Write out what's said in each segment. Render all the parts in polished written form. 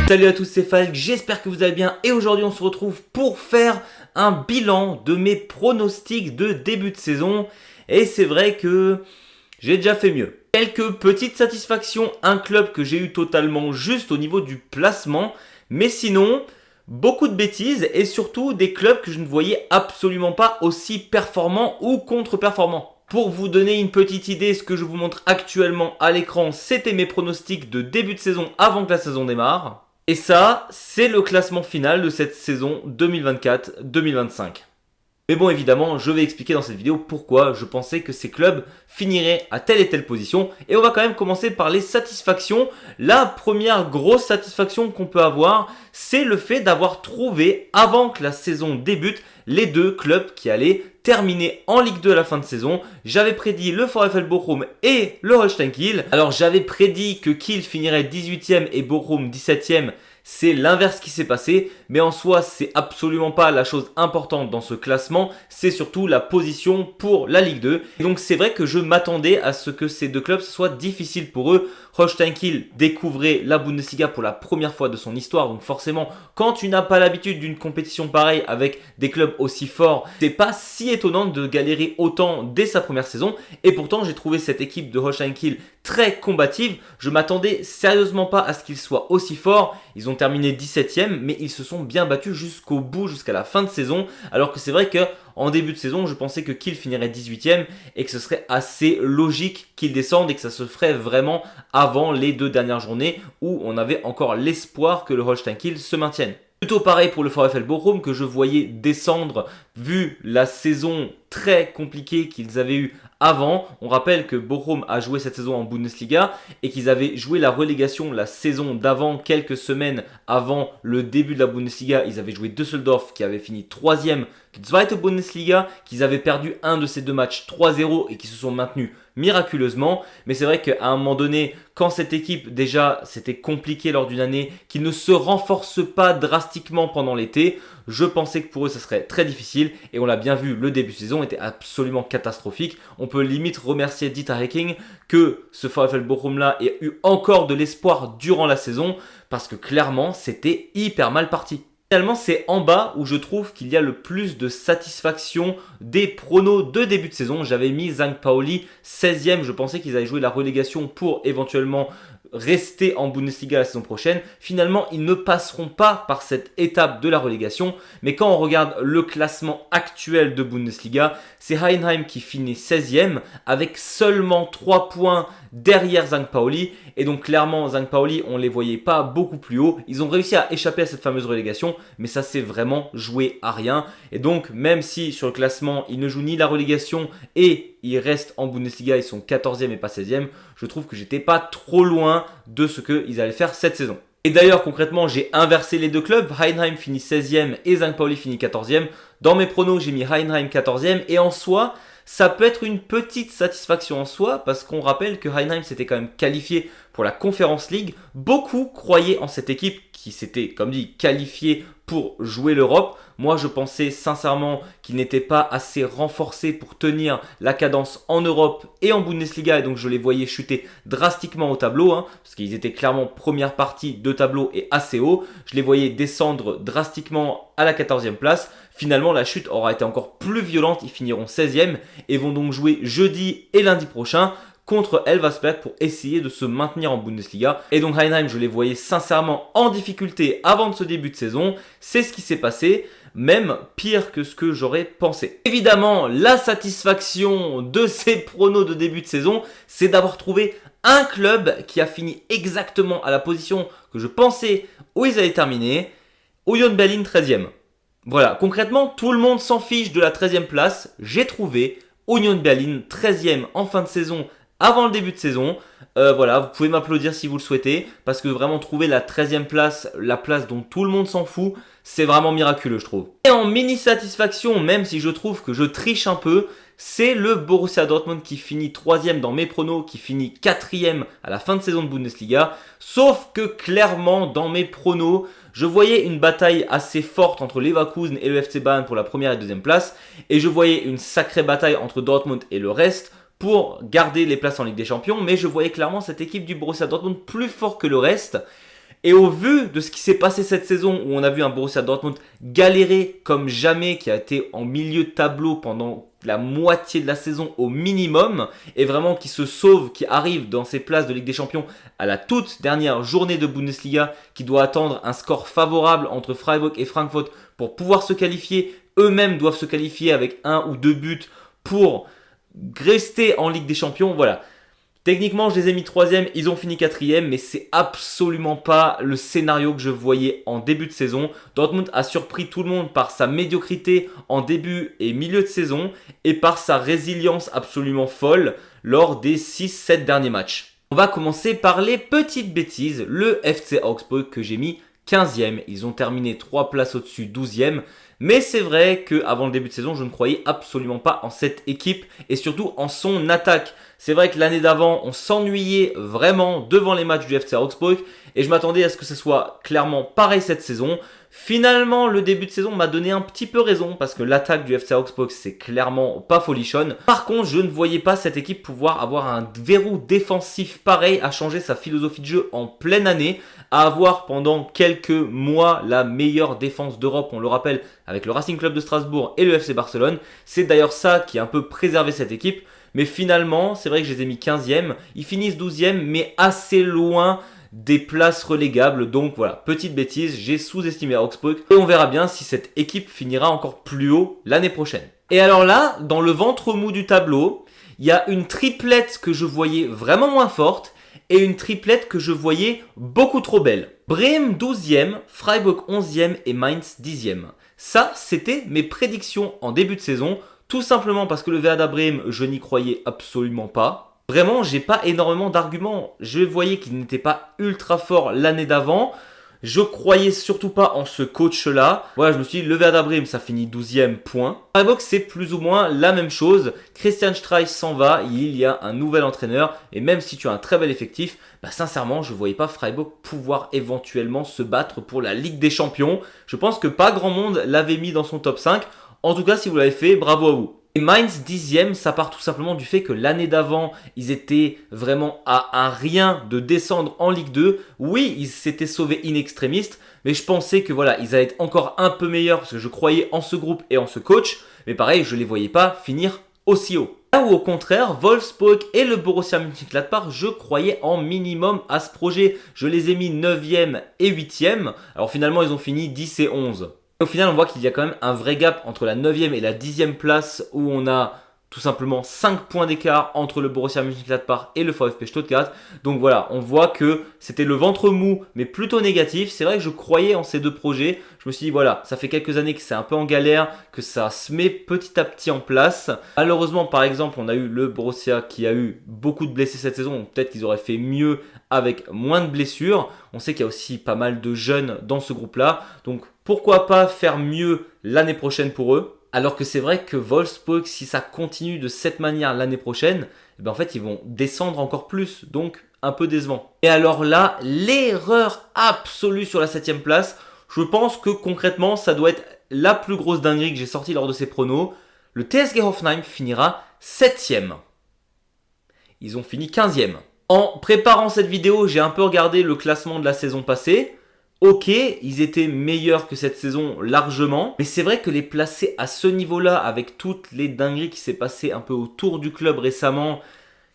Salut à tous, c'est Falk, j'espère que vous allez bien et aujourd'hui on se retrouve pour faire un bilan de mes pronostics de début de saison et c'est vrai que j'ai déjà fait mieux. Quelques petites satisfactions, un club que j'ai eu totalement juste au niveau du placement, mais sinon beaucoup de bêtises et surtout des clubs que je ne voyais absolument pas aussi performants ou contre-performants. Pour vous donner une petite idée, ce que je vous montre actuellement à l'écran, c'était mes pronostics de début de saison avant que la saison démarre. Et ça, c'est le classement final de cette saison 2024-2025. Mais bon, évidemment, je vais expliquer dans cette vidéo pourquoi je pensais que ces clubs finiraient à telle et telle position. Et on va quand même commencer par les satisfactions. La première grosse satisfaction qu'on peut avoir, c'est le fait d'avoir trouvé, avant que la saison débute, les deux clubs qui allaient terminer en Ligue 2 à la fin de saison. J'avais prédit le VfL Bochum et le Holstein Kiel. Alors j'avais prédit que Kiel finirait 18e et Bochum 17e. C'est l'inverse qui s'est passé, mais en soi, c'est absolument pas la chose importante dans ce classement, c'est surtout la position pour la Ligue 2. Et donc c'est vrai que je m'attendais à ce que ces deux clubs, ce soit difficile pour eux. Holstein Kiel découvrait la Bundesliga pour la première fois de son histoire, donc forcément, quand tu n'as pas l'habitude d'une compétition pareille avec des clubs aussi forts, c'est pas si étonnant de galérer autant dès sa première saison. Et pourtant, j'ai trouvé cette équipe de Holstein Kiel très combative. Je m'attendais sérieusement pas à ce qu'ils soient aussi forts. Ils ont terminé 17e, mais ils se sont bien battus jusqu'au bout, jusqu'à la fin de saison. Alors que c'est vrai que en début de saison, je pensais que Kiel finirait 18e et que ce serait assez logique qu'ils descendent et que ça se ferait vraiment avant les deux dernières journées où on avait encore l'espoir que le Holstein Kiel se maintienne. Plutôt pareil pour le VfL Bochum que je voyais descendre vu la saison très compliquée qu'ils avaient eue avant. On rappelle que Bochum a joué cette saison en Bundesliga et qu'ils avaient joué la relégation la saison d'avant, quelques semaines avant le début de la Bundesliga. Ils avaient joué Düsseldorf qui avait fini 3e de Zweite Bundesliga, qu'ils avaient perdu un de ces deux matchs 3-0 et qui se sont maintenus miraculeusement. Mais c'est vrai qu'à un moment donné, quand cette équipe déjà c'était compliqué lors d'une année, qu'ils ne se renforcent pas drastiquement pendant l'été, je pensais que pour eux ça serait très difficile et on l'a bien vu, le début de saison était absolument catastrophique. On peut limite remercier Dieter Hecking que ce VfL Bochum là ait eu encore de l'espoir durant la saison parce que clairement c'était hyper mal parti. Finalement, c'est en bas où je trouve qu'il y a le plus de satisfaction des pronos de début de saison. J'avais mis St. Pauli 16e. Je pensais qu'ils allaient jouer la relégation pour éventuellement rester en Bundesliga la saison prochaine. Finalement, ils ne passeront pas par cette étape de la relégation. Mais quand on regarde le classement actuel de Bundesliga, c'est Heidenheim qui finit 16e avec seulement 3 points derrière St. Pauli. Et donc clairement, St. Pauli, on ne les voyait pas beaucoup plus haut. Ils ont réussi à échapper à cette fameuse relégation, mais ça s'est vraiment joué à rien. Et donc, même si sur le classement, ils ne jouent ni la relégation et ils restent en Bundesliga, ils sont 14e et pas 16e, je trouve que j'étais pas trop loin de ce qu'ils allaient faire cette saison. Et d'ailleurs, concrètement, j'ai inversé les deux clubs. Heidenheim finit 16e et St. Pauli finit 14e. Dans mes pronos, j'ai mis Heidenheim 14e. Et en soi, ça peut être une petite satisfaction en soi parce qu'on rappelle que Heidenheim s'était quand même qualifié pour la Conference League. Beaucoup croyaient en cette équipe qui s'était, comme dit, qualifiée pour jouer l'Europe. Moi, je pensais sincèrement qu'ils n'étaient pas assez renforcés pour tenir la cadence en Europe et en Bundesliga. Et donc, je les voyais chuter drastiquement au tableau, parce qu'ils étaient clairement première partie de tableau et assez haut. Je les voyais descendre drastiquement à la 14e place. Finalement, la chute aura été encore plus violente. Ils finiront 16e et vont donc jouer jeudi et lundi prochain contre Elversberg pour essayer de se maintenir en Bundesliga. Et donc Heidenheim, je les voyais sincèrement en difficulté avant de ce début de saison. C'est ce qui s'est passé, même pire que ce que j'aurais pensé. Évidemment, la satisfaction de ces pronos de début de saison, c'est d'avoir trouvé un club qui a fini exactement à la position que je pensais où ils allaient terminer. Union Berlin 13e. Voilà, concrètement, tout le monde s'en fiche de la 13e place. J'ai trouvé Union Berlin 13e en fin de saison avant le début de saison. Voilà, vous pouvez m'applaudir si vous le souhaitez parce que vraiment trouver la 13e place, la place dont tout le monde s'en fout, c'est vraiment miraculeux je trouve. Et en mini satisfaction, même si je trouve que je triche un peu, c'est le Borussia Dortmund qui finit 3e dans mes pronos, qui finit 4e à la fin de saison de Bundesliga. Sauf que clairement dans mes pronos, je voyais une bataille assez forte entre Leverkusen et le FC Bayern pour la première et deuxième place. Et je voyais une sacrée bataille entre Dortmund et le reste pour garder les places en Ligue des Champions. Mais je voyais clairement cette équipe du Borussia Dortmund plus fort que le reste. Et au vu de ce qui s'est passé cette saison, où on a vu un Borussia Dortmund galérer comme jamais, qui a été en milieu de tableau pendant la moitié de la saison au minimum, et vraiment qui se sauve, qui arrive dans ses places de Ligue des Champions à la toute dernière journée de Bundesliga, qui doit attendre un score favorable entre Freiburg et Francfort pour pouvoir se qualifier. Eux-mêmes doivent se qualifier avec 1 ou 2 buts pour rester en Ligue des Champions. Voilà. Techniquement, je les ai mis 3e, ils ont fini 4e, mais c'est absolument pas le scénario que je voyais en début de saison. Dortmund a surpris tout le monde par sa médiocrité en début et milieu de saison et par sa résilience absolument folle lors des 6-7 derniers matchs. On va commencer par les petites bêtises. Le FC Augsburg que j'ai mis 15e, ils ont terminé 3 places au-dessus, 12e. Mais c'est vrai qu'avant le début de saison, je ne croyais absolument pas en cette équipe et surtout en son attaque. C'est vrai que l'année d'avant, on s'ennuyait vraiment devant les matchs du FC Augsburg et je m'attendais à ce que ce soit clairement pareil cette saison. Finalement, le début de saison m'a donné un petit peu raison parce que l'attaque du FC Augsburg, c'est clairement pas folichonne. Par contre, je ne voyais pas cette équipe pouvoir avoir un verrou défensif pareil, à changer sa philosophie de jeu en pleine année, à avoir pendant quelques mois la meilleure défense d'Europe, on le rappelle, avec le Racing Club de Strasbourg et le FC Barcelone. C'est d'ailleurs ça qui a un peu préservé cette équipe. Mais finalement, c'est vrai que je les ai mis 15e. Ils finissent 12e, mais assez loin des places relégables. Donc voilà, petite bêtise, j'ai sous-estimé Augsburg. Et on verra bien si cette équipe finira encore plus haut l'année prochaine. Et alors là, dans le ventre mou du tableau, il y a une triplette que je voyais vraiment moins forte et une triplette que je voyais beaucoup trop belle. Bremen 12e, Freiburg 11e et Mainz 10e. Ça, c'était mes prédictions en début de saison. Tout simplement parce que le Werder Bremen, je n'y croyais absolument pas. Vraiment, j'ai pas énormément d'arguments. Je voyais qu'il n'était pas ultra fort l'année d'avant. Je croyais surtout pas en ce coach-là. Voilà, je me suis dit, le Werder Bremen, ça finit 12e, point. Freiburg, c'est plus ou moins la même chose. Christian Streich s'en va, il y a un nouvel entraîneur. Et même si tu as un très bel effectif, sincèrement, je ne voyais pas Freiburg pouvoir éventuellement se battre pour la Ligue des Champions. Je pense que pas grand monde l'avait mis dans son top 5. En tout cas, si vous l'avez fait, bravo à vous. Et Mainz 10e, ça part tout simplement du fait que l'année d'avant, ils étaient vraiment à un rien de descendre en Ligue 2. Oui, ils s'étaient sauvés in extremis, mais je pensais que voilà, ils allaient être encore un peu meilleurs parce que je croyais en ce groupe et en ce coach. Mais pareil, je ne les voyais pas finir aussi haut. Là où au contraire, Wolfsburg et le Borussia Mönchengladbach, je croyais en minimum à ce projet. Je les ai mis 9e et 8e. Alors finalement, ils ont fini 10 et 11. Au final, on voit qu'il y a quand même un vrai gap entre la 9e et la 10e place où on a tout simplement 5 points d'écart entre le Borussia Mönchengladbach et le VfB Stuttgart. Donc voilà, on voit que c'était le ventre mou, mais plutôt négatif. C'est vrai que je croyais en ces deux projets. Je me suis dit, voilà, ça fait quelques années que c'est un peu en galère, que ça se met petit à petit en place. Malheureusement, par exemple, on a eu le Borussia qui a eu beaucoup de blessés cette saison. Donc peut-être qu'ils auraient fait mieux avec moins de blessures. On sait qu'il y a aussi pas mal de jeunes dans ce groupe-là. Donc pourquoi pas faire mieux l'année prochaine pour eux? Alors que c'est vrai que Wolfsburg, si ça continue de cette manière l'année prochaine, en fait, ils vont descendre encore plus. Donc, un peu décevant. Et alors là, l'erreur absolue sur la 7e place. Je pense que concrètement, ça doit être la plus grosse dinguerie que j'ai sortie lors de ces pronos. Le TSG Hoffenheim finira 7e. Ils ont fini 15e. En préparant cette vidéo, j'ai un peu regardé le classement de la saison passée. Ok, ils étaient meilleurs que cette saison largement, mais c'est vrai que les placer à ce niveau-là, avec toutes les dingueries qui s'est passées un peu autour du club récemment,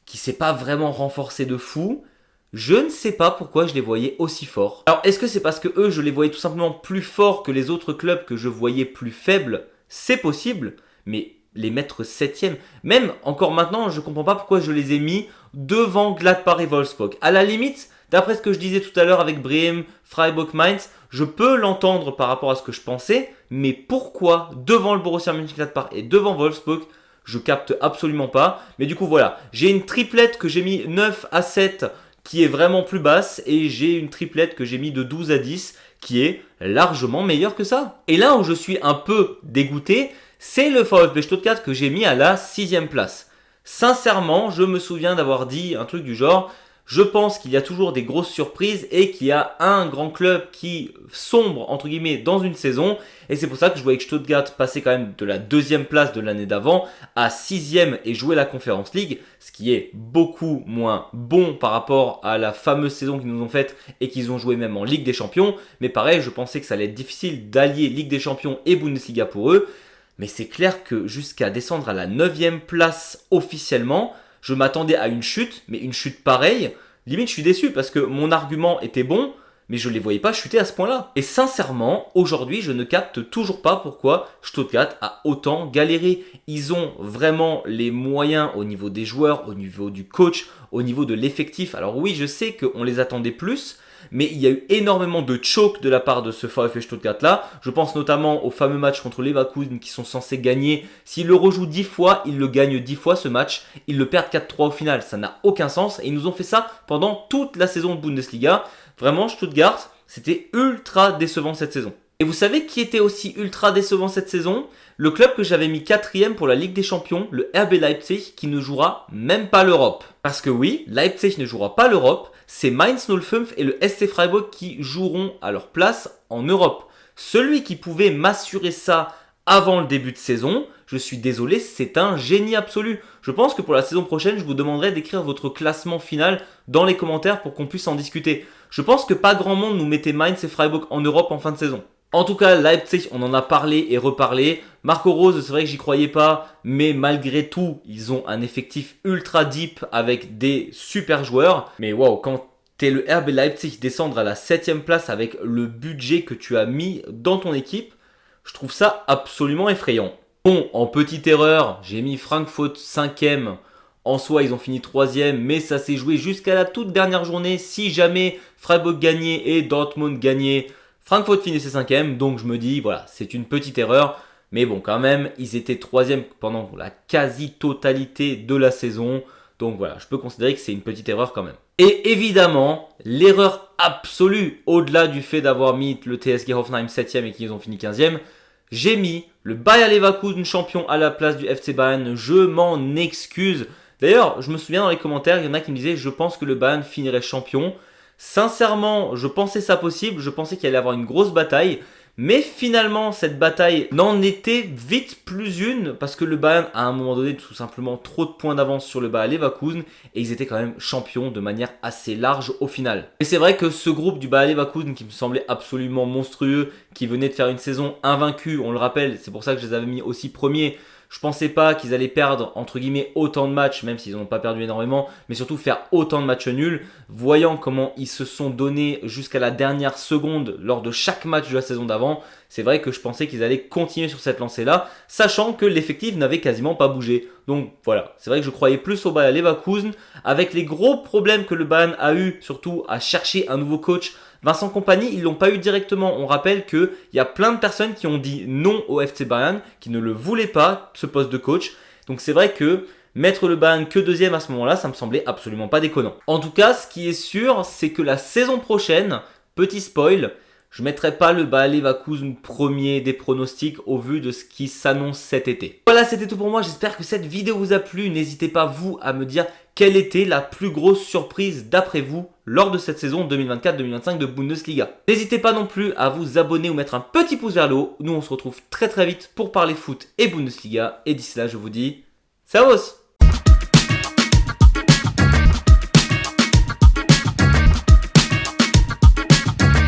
qui s'est pas vraiment renforcé de fou, je ne sais pas pourquoi je les voyais aussi forts. Alors est-ce que c'est parce que eux, je les voyais tout simplement plus forts que les autres clubs que je voyais plus faibles? C'est possible, mais les mettre 7e, même encore maintenant, je comprends pas pourquoi je les ai mis devant Gladbach et Wolfsburg. À la limite, d'après ce que je disais tout à l'heure avec Bremen, Freiburg, Mainz, je peux l'entendre par rapport à ce que je pensais, mais pourquoi devant le Borussia Mönchengladbach et devant Wolfsburg, je capte absolument pas. Mais du coup voilà, j'ai une triplette que j'ai mis 9 à 7 qui est vraiment plus basse et j'ai une triplette que j'ai mis de 12 à 10 qui est largement meilleure que ça. Et là où je suis un peu dégoûté, c'est le VfB Stuttgart que j'ai mis à la 6e place. Sincèrement, je me souviens d'avoir dit un truc du genre, Je pense qu'il y a toujours des grosses surprises et qu'il y a un grand club qui sombre entre guillemets dans une saison. Et c'est pour ça que je voyais que Stuttgart passait quand même de la 2e place de l'année d'avant à 6e et jouer la Conference League, ce qui est beaucoup moins bon par rapport à la fameuse saison qu'ils nous ont faite et qu'ils ont joué même en Ligue des Champions. Mais pareil, je pensais que ça allait être difficile d'allier Ligue des Champions et Bundesliga pour eux. Mais c'est clair que jusqu'à descendre à la 9e place officiellement, je m'attendais à une chute, mais une chute pareille. Limite, je suis déçu parce que mon argument était bon, mais je ne les voyais pas chuter à ce point-là. Et sincèrement, aujourd'hui, je ne capte toujours pas pourquoi Stuttgart a autant galéré. Ils ont vraiment les moyens au niveau des joueurs, au niveau du coach, au niveau de l'effectif. Alors oui, je sais qu'on les attendait plus, mais il y a eu énormément de choke de la part de ce VfB Stuttgart-là. Je pense notamment au fameux match contre Leverkusen qui sont censés gagner. S'ils le rejouent 10 fois, ils le gagnent 10 fois ce match. Ils le perdent 4-3 au final. Ça n'a aucun sens. Et ils nous ont fait ça pendant toute la saison de Bundesliga. Vraiment, Stuttgart, c'était ultra décevant cette saison. Et vous savez qui était aussi ultra décevant cette saison? Le club que j'avais mis 4e pour la Ligue des Champions, le RB Leipzig, qui ne jouera même pas l'Europe. Parce que oui, Leipzig ne jouera pas l'Europe, c'est Mainz 05 et le SC Freiburg qui joueront à leur place en Europe. Celui qui pouvait m'assurer ça avant le début de saison, je suis désolé, c'est un génie absolu. Je pense que pour la saison prochaine, je vous demanderai d'écrire votre classement final dans les commentaires pour qu'on puisse en discuter. Je pense que pas grand monde nous mettait Mainz et Freiburg en Europe en fin de saison. En tout cas, Leipzig, on en a parlé et reparlé. Marco Rose, c'est vrai que j'y croyais pas, mais malgré tout, ils ont un effectif ultra deep avec des super joueurs. Mais waouh, quand t'es le RB Leipzig descendre à la 7e place avec le budget que tu as mis dans ton équipe, je trouve ça absolument effrayant. Bon, en petite erreur, j'ai mis Frankfurt 5e. En soi, ils ont fini 3e, mais ça s'est joué jusqu'à la toute dernière journée. Si jamais Freiburg gagnait et Dortmund gagnait, Frankfurt finissait 5e, donc je me dis, voilà, c'est une petite erreur. Mais bon, quand même, ils étaient 3e pendant la quasi-totalité de la saison. Donc voilà, je peux considérer que c'est une petite erreur quand même. Et évidemment, l'erreur absolue, au-delà du fait d'avoir mis le TSG Hoffenheim 7e et qu'ils ont fini 15e, j'ai mis le Bayer Leverkusen champion à la place du FC Bayern. Je m'en excuse. D'ailleurs, je me souviens dans les commentaires, il y en a qui me disaient « Je pense que le Bayern finirait champion ». Sincèrement, je pensais ça possible, je pensais qu'il allait y avoir une grosse bataille. Mais finalement, cette bataille n'en était vite plus une parce que le Bayern, à un moment donné, tout simplement trop de points d'avance sur le Bayer Leverkusen et ils étaient quand même champions de manière assez large au final. Et c'est vrai que ce groupe du Bayer Leverkusen qui me semblait absolument monstrueux, qui venait de faire une saison invaincue, on le rappelle, c'est pour ça que je les avais mis aussi premiers. Je pensais pas qu'ils allaient perdre entre guillemets autant de matchs, même s'ils n'ont pas perdu énormément, mais surtout faire autant de matchs nuls. Voyant comment ils se sont donnés jusqu'à la dernière seconde lors de chaque match de la saison d'avant, c'est vrai que je pensais qu'ils allaient continuer sur cette lancée-là, sachant que l'effectif n'avait quasiment pas bougé. Donc voilà, c'est vrai que je croyais plus au Bayer Leverkusen, avec les gros problèmes que le Bayern a eu, surtout à chercher un nouveau coach. Vincent Kompany, ils l'ont pas eu directement. On rappelle qu'il y a plein de personnes qui ont dit non au FC Bayern, qui ne le voulaient pas, ce poste de coach. Donc c'est vrai que mettre le Bayern que 2e à ce moment-là, ça me semblait absolument pas déconnant. En tout cas, ce qui est sûr, c'est que la saison prochaine, petit spoil, je ne mettrai pas le Bayer Leverkusen premier des pronostics au vu de ce qui s'annonce cet été. Voilà, c'était tout pour moi. J'espère que cette vidéo vous a plu. N'hésitez pas, vous, à me dire quelle était la plus grosse surprise d'après vous lors de cette saison 2024-2025 de Bundesliga. N'hésitez pas non plus à vous abonner ou mettre un petit pouce vers le haut. Nous, on se retrouve très très vite pour parler foot et Bundesliga. Et d'ici là, je vous dis, servus!